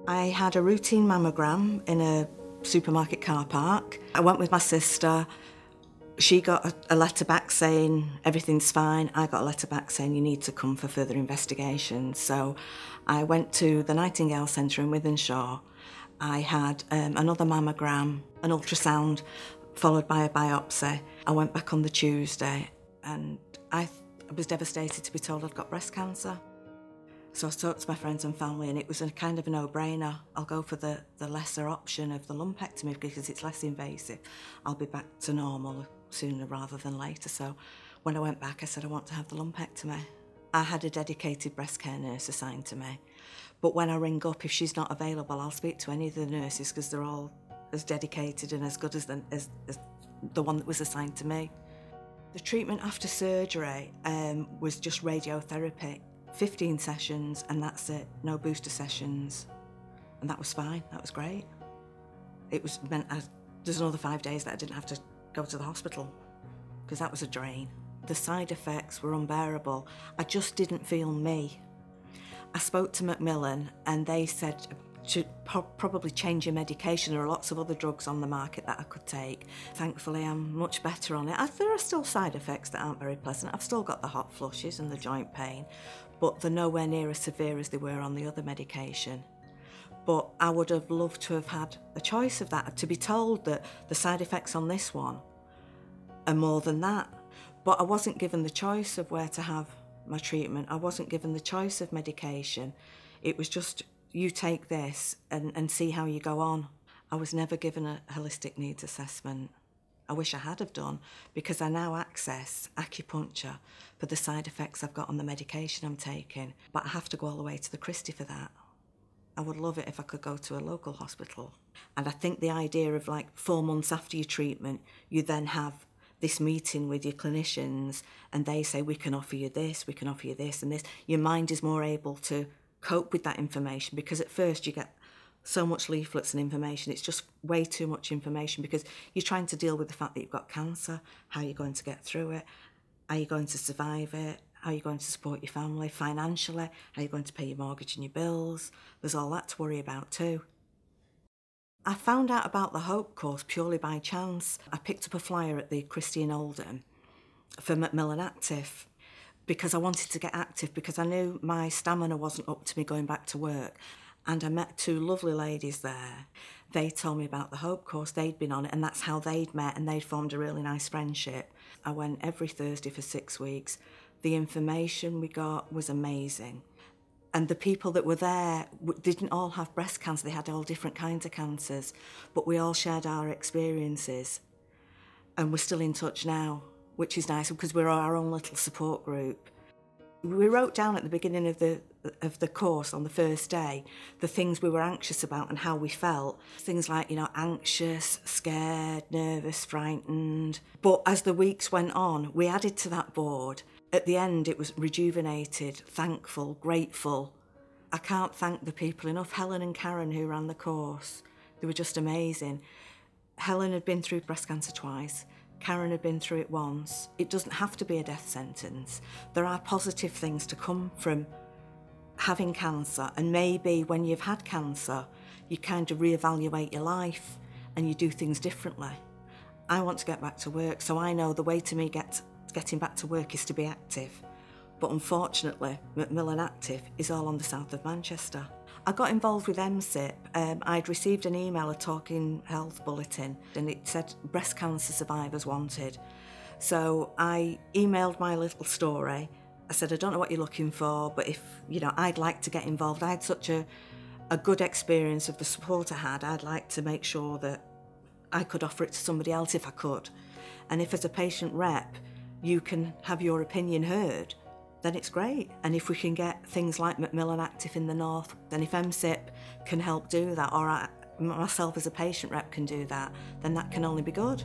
I had a routine mammogram in a supermarket car park. I went with my sister. She got a letter back saying everything's fine. I got a letter back saying you need to come for further investigation. So I went to the Nightingale Centre in Wythenshawe. I had another mammogram, an ultrasound, followed by a biopsy. I went back on the Tuesday and I was devastated to be told I'd got breast cancer. So I talked to my friends and family and it was a kind of a no-brainer. I'll go for the lesser option of the lumpectomy because it's less invasive. I'll be back to normal sooner rather than later. So when I went back, I said I want to have the lumpectomy. I had a dedicated breast care nurse assigned to me. But when I ring up, if she's not available, I'll speak to any of the nurses because they're all as dedicated and as good as the one that was assigned to me. The treatment after surgery was just radiotherapy. 15 sessions and that's it, no booster sessions. And that was fine, that was great. It was meant there's another 5 days that I didn't have to go to the hospital because that was a drain. The side effects were unbearable. I just didn't feel me. I spoke to Macmillan and they said to probably change your medication. There are lots of other drugs on the market that I could take. Thankfully, I'm much better on it. There are still side effects that aren't very pleasant. I've still got the hot flushes and the joint pain, but they're nowhere near as severe as they were on the other medication. But I would have loved to have had a choice of that, to be told that the side effects on this one are more than that. But I wasn't given the choice of where to have my treatment. I wasn't given the choice of medication. It was just, you take this and see how you go on. I was never given a holistic needs assessment. I wish I had have done, because I now access acupuncture for the side effects I've got on the medication I'm taking. But I have to go all the way to the Christie for that. I would love it if I could go to a local hospital. And I think the idea of like 4 months after your treatment, you then have this meeting with your clinicians and they say, we can offer you this, we can offer you this and this. Your mind is more able to cope with that information, because at first you get so much leaflets and information. It's just way too much information because you're trying to deal with the fact that you've got cancer, how you're going to get through it, how you're going to survive it, how you're going to support your family financially, how you're going to pay your mortgage and your bills. There's all that to worry about too. I found out about the Hope course purely by chance. I picked up a flyer at the Christie in Oldham for Macmillan Active, because I wanted to get active, because I knew my stamina wasn't up to me going back to work. And I met 2 lovely ladies there. They told me about the Hope course, they'd been on it, and that's how they'd met, and they'd formed a really nice friendship. I went every Thursday for 6 weeks. The information we got was amazing. And the people that were there didn't all have breast cancer, they had all different kinds of cancers, but we all shared our experiences. And we're still in touch now, which is nice because we're our own little support group. We wrote down at the beginning of the course on the first day the things we were anxious about and how we felt. Things like, anxious, scared, nervous, frightened. But as the weeks went on, we added to that board. At the end, it was rejuvenated, thankful, grateful. I can't thank the people enough. Helen and Karen, who ran the course, they were just amazing. Helen had been through breast cancer twice. Karen had been through it once. It doesn't have to be a death sentence. There are positive things to come from having cancer, and maybe when you've had cancer, you kind of reevaluate your life and you do things differently. I want to get back to work, so I know the way to me getting back to work is to be active. But unfortunately, Macmillan Active is all on the south of Manchester. I got involved with MSIP. I'd received an email, a Talking Health bulletin, and it said breast cancer survivors wanted. So I emailed my little story. I said, I don't know what you're looking for, but if, I'd like to get involved. I had such a good experience of the support I had. I'd like to make sure that I could offer it to somebody else if I could. And if as a patient rep, you can have your opinion heard, then it's great. And if we can get things like Macmillan Active in the north, then if MSIP can help do that, or myself as a patient rep can do that, then that can only be good.